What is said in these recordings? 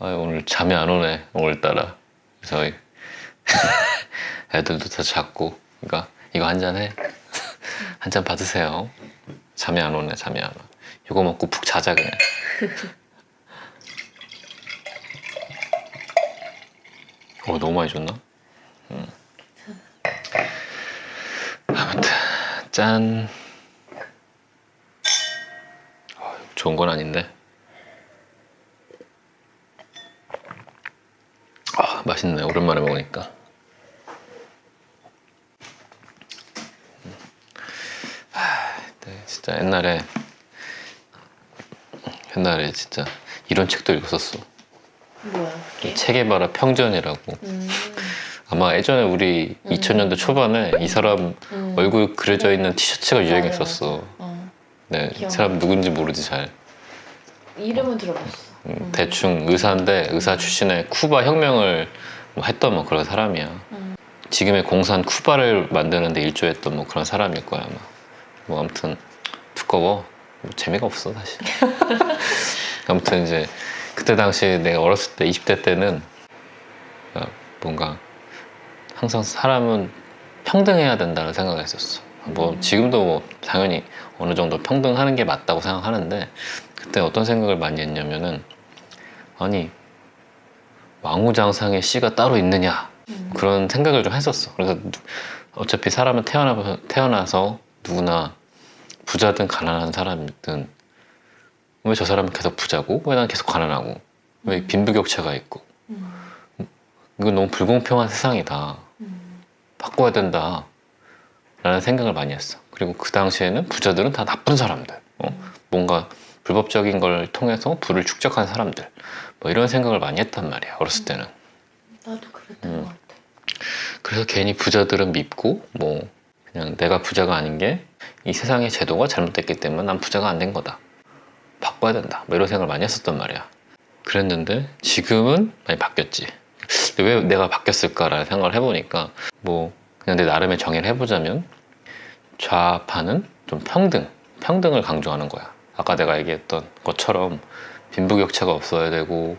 아, 오늘 잠이 안 오네 오늘따라. 그래서 애들도 다 잤고, 그러니까 이거 한 잔 해. 한 잔 받으세요. 잠이 안 오네, 잠이 안 와. 이거 먹고 푹 자자 그냥. 너무 많이 줬나? 아무튼 짠. 좋은 건 아닌데. 맛있네, 오랜만에 먹으니까. 네, 진짜 옛날에 진짜 이런 책도 읽었었어. 뭐야? 그게? 체게바라 평전이라고. 아마 예전에 우리 2000년대 초반에 이 사람 얼굴 그려져 있는 티셔츠가 유행했었어. 네, 이 사람 누군지 모르지 잘. 이름은 들어봤어. 대충 의사인데 의사 출신의 쿠바 혁명을 뭐 했던 뭐 그런 사람이야. 지금의 공산 쿠바를 만드는데 일조했던 뭐 그런 사람일 거야 아마. 뭐 아무튼 두꺼워. 뭐 재미가 없어 사실. 아무튼 이제 그때 당시 내가 어렸을 때 20대 때는 뭔가 항상 사람은 평등해야 된다는 생각을 했었어. 뭐 지금도 뭐 당연히 어느 정도 평등하는 게 맞다고 생각하는데, 그때 어떤 생각을 많이 했냐면은, 아니 왕우장상의 씨가 따로 있느냐, 그런 생각을 좀 했었어. 그래서 어차피 사람은 태어나서 누구나 부자든 가난한 사람이든, 왜 저 사람은 계속 부자고 왜 난 계속 가난하고, 왜 빈부격차가 있고, 이건 너무 불공평한 세상이다, 바꿔야 된다 라는 생각을 많이 했어. 그리고 그 당시에는 부자들은 다 나쁜 사람들, 뭔가 불법적인 걸 통해서 부를 축적한 사람들, 뭐 이런 생각을 많이 했단 말이야 어렸을 때는. 나도 그랬던 것 같아. 그래서 괜히 부자들은 밉고, 뭐 그냥 내가 부자가 아닌 게 이 세상의 제도가 잘못됐기 때문에 난 부자가 안 된 거다, 바꿔야 된다, 뭐 이런 생각을 많이 했었단 말이야. 그랬는데 지금은 많이 바뀌었지. 왜 내가 바뀌었을까라는 생각을 해보니까, 뭐 그냥 내 나름의 정의를 해보자면, 좌파는 좀 평등을 강조하는 거야. 아까 내가 얘기했던 것처럼 빈부격차가 없어야 되고,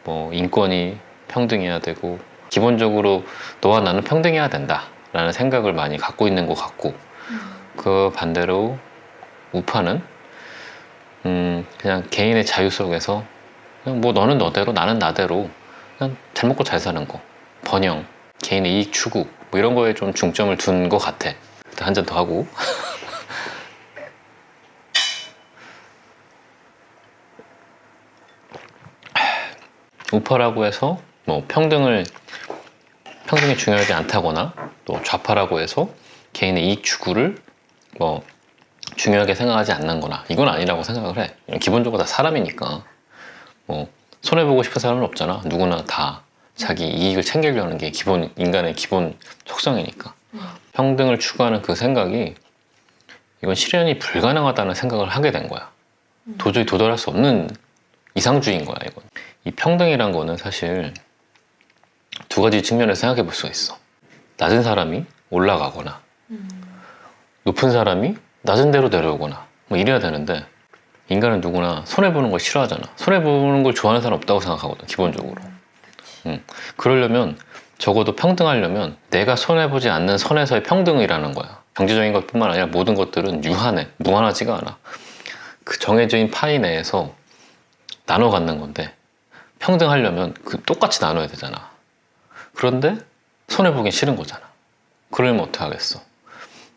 뭐 인권이 평등해야 되고, 기본적으로 너와 나는 평등해야 된다 라는 생각을 많이 갖고 있는 것 같고, 그 반대로 우파는 그냥 개인의 자유 속에서 그냥 뭐 너는 너대로 나는 나대로 그냥 잘 먹고 잘 사는 거, 번영, 개인의 이익 추구, 뭐 이런 거에 좀 중점을 둔 것 같아. 일단 한 잔 더 하고. 우파라고 해서 뭐 평등이 중요하지 않다거나, 또 좌파라고 해서 개인의 이익 추구를 뭐 중요하게 생각하지 않는거나, 이건 아니라고 생각을 해. 기본적으로 다 사람이니까 뭐 손해보고 싶은 사람은 없잖아. 누구나 다 자기 이익을 챙기려는 게 인간의 기본 속성이니까. 평등을 추구하는 그 생각이, 이건 실현이 불가능하다는 생각을 하게 된 거야. 도저히 도달할 수 없는 이상주의인 거야 이건. 이 평등이란 거는 사실 두 가지 측면에서 생각해 볼 수가 있어. 낮은 사람이 올라가거나, 높은 사람이 낮은 데로 내려오거나, 뭐 이래야 되는데, 인간은 누구나 손해보는 걸 싫어하잖아. 손해보는 걸 좋아하는 사람 없다고 생각하거든 기본적으로. 그러려면, 적어도 평등하려면 내가 손해보지 않는 선에서의 평등이라는 거야. 경제적인 것뿐만 아니라 모든 것들은 유한해, 무한하지가 않아. 그 정해진 파이 내에서 나눠 갖는 건데, 평등하려면 똑같이 나눠야 되잖아. 그런데 손해보긴 싫은 거잖아. 그러면 어떡하겠어.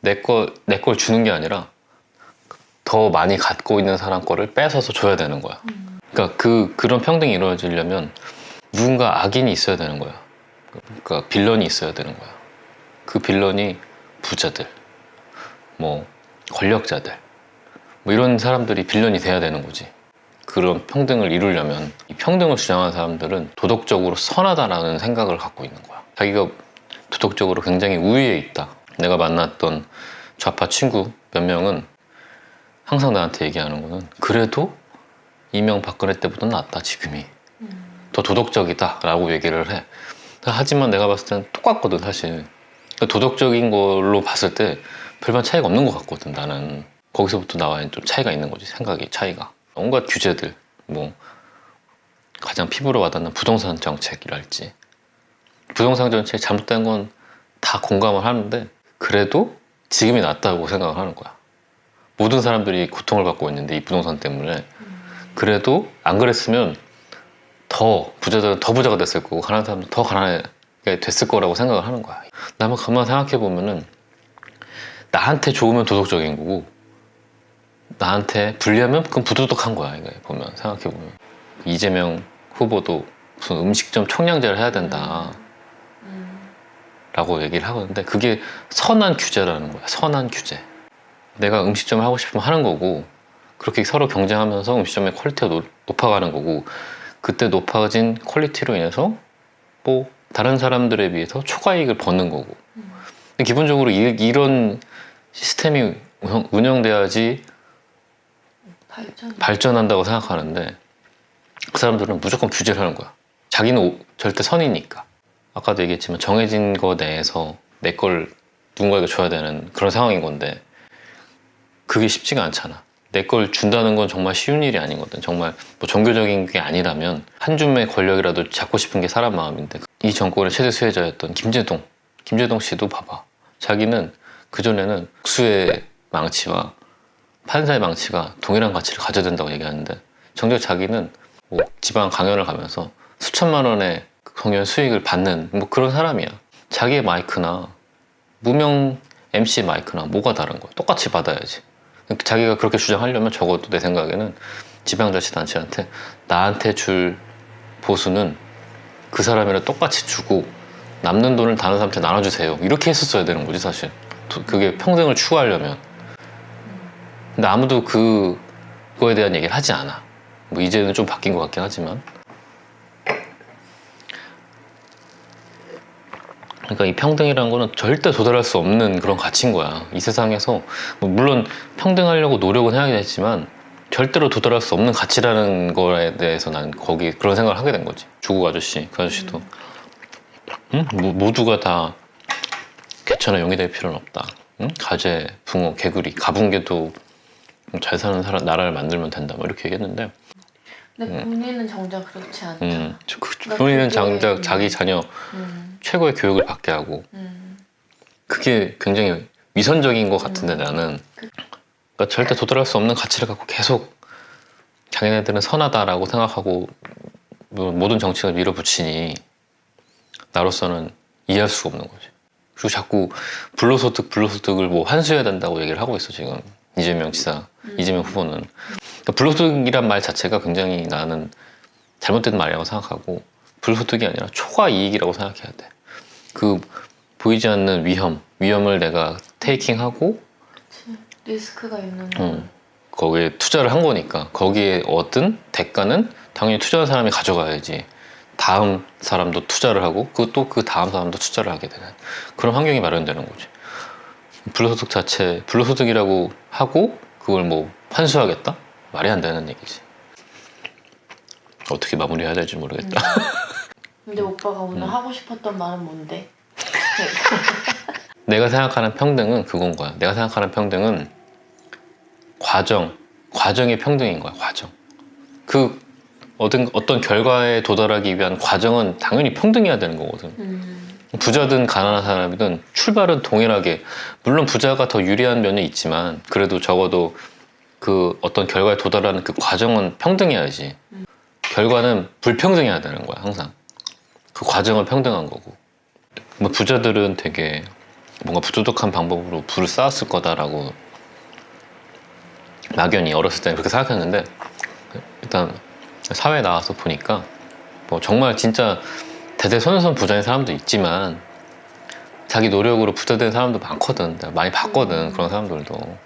내 걸 주는 게 아니라 더 많이 갖고 있는 사람 거를 뺏어서 줘야 되는 거야. 그러니까 그런 평등이 이루어지려면 누군가 악인이 있어야 되는 거야. 그러니까 빌런이 있어야 되는 거야. 그 빌런이 부자들, 뭐 권력자들, 뭐 이런 사람들이 빌런이 돼야 되는 거지. 그런 평등을 이루려면. 이 평등을 주장하는 사람들은 도덕적으로 선하다라는 생각을 갖고 있는 거야. 자기가 도덕적으로 굉장히 우위에 있다. 내가 만났던 좌파 친구 몇 명은 항상 나한테 얘기하는 거는, 그래도 이명박근혜 때보다 낫다 지금이, 더 도덕적이다 라고 얘기를 해. 하지만 내가 봤을 때는 똑같거든 사실. 도덕적인 걸로 봤을 때 별반 차이가 없는 것 같거든 나는. 거기서부터 나와 좀 차이가 있는 거지, 생각이 차이가. 온갖 규제들, 뭐 가장 피부로 와닿는 부동산 정책이랄지, 부동산 정책이 잘못된 건 다 공감을 하는데 그래도 지금이 낫다고 생각을 하는 거야. 모든 사람들이 고통을 받고 있는데 이 부동산 때문에 그래도 안 그랬으면 더 부자들은 더 부자가 됐을 거고 가난한 사람들은 더 가난하게 됐을 거라고 생각을 하는 거야. 나만 가만 생각해 보면은 나한테 좋으면 도덕적인 거고 나한테 불리하면 그건 부도덕한 거야. 이거 보면 생각해 보면 이재명 후보도 무슨 음식점 총량제를 해야 된다 라고 얘기를 하거든요. 그게 선한 규제라는 거야. 선한 규제. 내가 음식점을 하고 싶으면 하는 거고 그렇게 서로 경쟁하면서 음식점의 퀄리티가 높아가는 거고 그때 높아진 퀄리티로 인해서 뭐 다른 사람들에 비해서 초과이익을 버는 거고 근데 기본적으로 이런 시스템이 운영돼야지 발전한다고 생각하는데 그 사람들은 무조건 규제를 하는 거야. 자기는 절대 선이니까. 아까도 얘기했지만 정해진 거 내에서 내 걸 누군가에게 줘야 되는 그런 상황인 건데 그게 쉽지가 않잖아. 내 걸 준다는 건 정말 쉬운 일이 아니거든. 정말 뭐 종교적인 게 아니라면 한 줌의 권력이라도 잡고 싶은 게 사람 마음인데 이 정권의 최대 수혜자였던 김제동 씨도 봐봐. 자기는 그전에는 국수의 망치와 판사의 망치가 동일한 가치를 가져야 된다고 얘기하는데 정작 자기는 뭐 지방 강연을 가면서 수천만 원의 공연 수익을 받는 뭐 그런 사람이야. 자기의 마이크나 무명 MC 마이크나 뭐가 다른 거야. 똑같이 받아야지. 자기가 그렇게 주장하려면 적어도 내 생각에는 지방자치단체한테 나한테 줄 보수는 그 사람이랑 똑같이 주고 남는 돈을 다른 사람한테 나눠주세요. 이렇게 했었어야 되는 거지 사실. 그게 평등을 추구하려면. 근데 아무도 그거에 대한 얘기를 하지 않아. 뭐 이제는 좀 바뀐 것 같긴 하지만. 그러니까 이 평등이라는 거는 절대 도달할 수 없는 그런 가치인 거야. 이 세상에서 뭐 물론 평등하려고 노력은 해야겠지만 절대로 도달할 수 없는 가치라는 거에 대해서 난 거기 그런 생각을 하게 된 거지. 조국 아저씨, 그 아저씨도 응? 모두가 다 개천에 용이 될 필요는 없다. 응? 가재, 붕어, 개구리, 가붕개도 잘 사는 나라를 만들면 된다. 뭐 이렇게 얘기했는데 근데 본인은 정작 그렇지 않다. 본인은 장작 자기 자녀 최고의 교육을 받게 하고 그게 굉장히 위선적인 것 같은데 나는 그러니까 절대 도달할 수 없는 가치를 갖고 계속 자기네들은 선하다라고 생각하고 모든 정책을 밀어붙이니 나로서는 이해할 수가 없는 거지. 그리고 자꾸 불로소득을 뭐 환수해야 된다고 얘기를 하고 있어 지금 이재명 지사, 이재명 후보는. 그러니까 불로소득이란 말 자체가 굉장히 나는 잘못된 말이라고 생각하고 불소득이 아니라 초과이익이라고 생각해야 돼. 그 보이지 않는 위험을 내가 테이킹하고 리스크가 있는 거기에 투자를 한 거니까 거기에 얻은 대가는 당연히 투자한 사람이 가져가야지. 다음 사람도 투자를 하고 그 다음 사람도 투자를 하게 되는 그런 환경이 마련되는 거지. 불로소득이라고 하고 그걸 뭐 환수하겠다? 말이 안 되는 얘기지. 어떻게 마무리해야 될지 모르겠다. 근데 오빠가 오늘 하고 싶었던 말은 뭔데? 내가 생각하는 평등은 그건 거야. 내가 생각하는 평등은 과정의 평등인 거야. 과정. 어떤 결과에 도달하기 위한 과정은 당연히 평등해야 되는 거거든. 부자든 가난한 사람이든 출발은 동일하게, 물론 부자가 더 유리한 면이 있지만 그래도 적어도 그 어떤 결과에 도달하는 그 과정은 평등해야지. 결과는 불평등해야 되는 거야 항상. 그 과정은 평등한 거고. 뭐 부자들은 되게 뭔가 부도덕한 방법으로 부를 쌓았을 거다라고 막연히 어렸을 때는 그렇게 생각했는데 일단 사회에 나와서 보니까 뭐 정말 진짜 대대손손 부자인 사람도 있지만 자기 노력으로 부자 된 사람도 많거든. 내가 많이 봤거든. 그런 사람들도.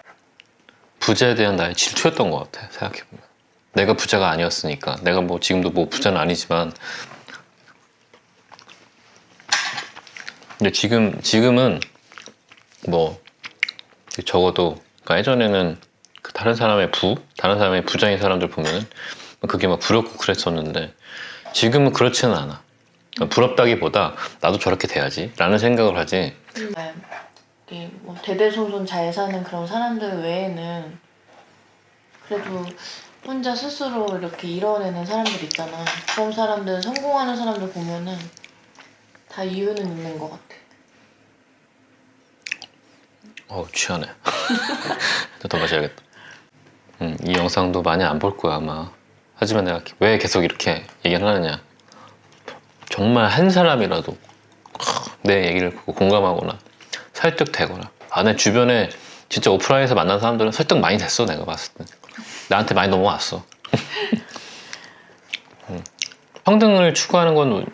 부자에 대한 나의 질투였던 것 같아 생각해보면. 내가 부자가 아니었으니까. 내가 뭐 지금도 뭐 부자는 아니지만 근데 지금은 뭐 적어도 그러니까 예전에는 그 다른 사람의 부자인 사람들 보면은 그게 막 부럽고 그랬었는데 지금은 그렇지는 않아. 부럽다기보다 나도 저렇게 돼야지 라는 생각을 하지. 이게 뭐 대대손손 잘 사는 그런 사람들 외에는 그래도 혼자 스스로 이렇게 이뤄내는 사람들 있잖아. 그런 사람들, 성공하는 사람들 보면은 다 이유는 있는 것 같아. 취하네. 더 마셔야겠다. 이 영상도 많이 안 볼 거야 아마. 하지만 내가 왜 계속 이렇게 얘기를 하느냐, 정말 한 사람이라도 내 얘기를 보고 공감하거나 설득되거나, 내 주변에 진짜 오프라인에서 만난 사람들은 설득 많이 됐어. 내가 봤을 때 나한테 많이 넘어왔어. 평등을 추구하는 건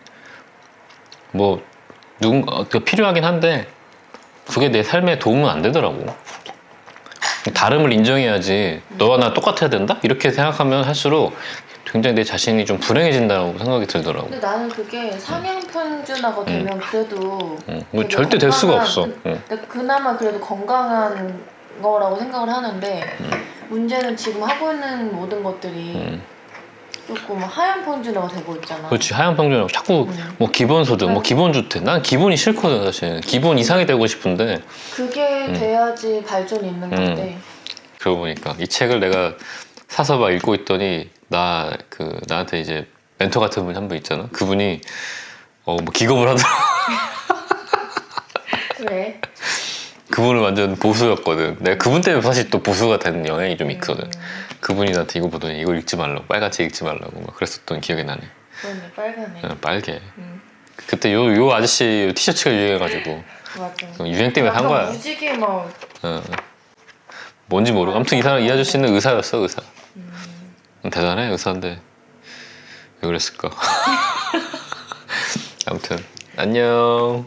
뭐 누군가 필요하긴 한데 그게 내 삶에 도움은 안 되더라고. 다름을 인정해야지. 너와 나 똑같아야 된다? 이렇게 생각하면 할수록 굉장히 내 자신이 좀 불행해진다고 생각이 들더라고. 근데 나는 그게 상향 평준화가 되면 그래도 뭐 되게 절대 될 수가 건강한- 없어. 근데 그나마 그래도 건강한 거라고 생각을 하는데 문제는 지금 하고 있는 모든 것들이 조금 하향 평준화가 되고 있잖아. 그렇지. 하향 평준화고 자꾸 뭐 기본소득, 뭐 기본주택. 난 기본이 싫거든 사실. 기본 이상이 되고 싶은데. 그게 돼야지 발전이 있는 건데. 그러고 보니까 이 책을 내가 사서 막 읽고 있더니 나한테 이제 멘토 같은 분이 한 분 있잖아. 그분이 뭐 기겁을 하더라. 왜? 그분은 완전 보수였거든. 내가 그분 때문에 사실 또 보수가 된 영향이 좀 있거든. 그분이 나한테 이거 보더니 이거 읽지 말라고, 빨갛게 읽지 말라고 막 그랬었던 기억이 나네. 그러네, 빨간애. 빨개. 그때 요 아저씨 티셔츠가 유행해가지고 맞아. 유행 때문에 산 약간 거야. 무지개 막. 뭔지 모르고 아무튼 이 아저씨는 의사였어. 의사. 대단해 의사인데 왜 그랬을까. 아무튼 안녕.